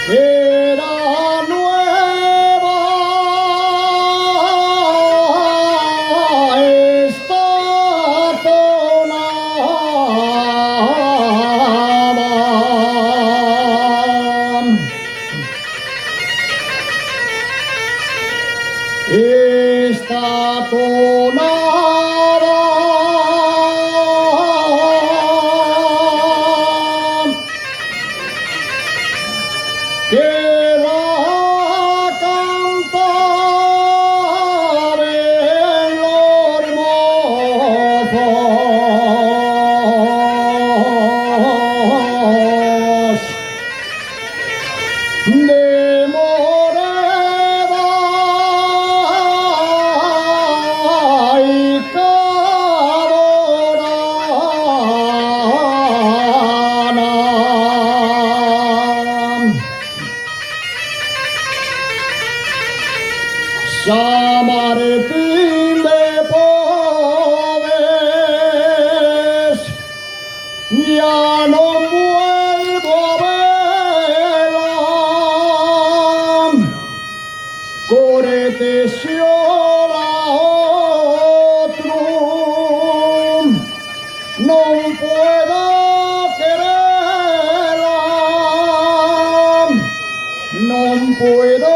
era nueva esta tonada. Esta tonada que la cantar en los mozos de Moreda y Cadorana. San Martín de Porres, ya no vuelvo a verla. Cortesió la otro, no puedo quererla, no puedo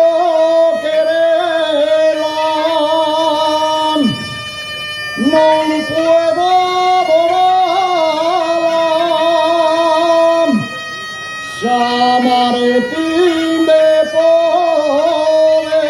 quererla, no puedo adorarla. San Martín de Porres,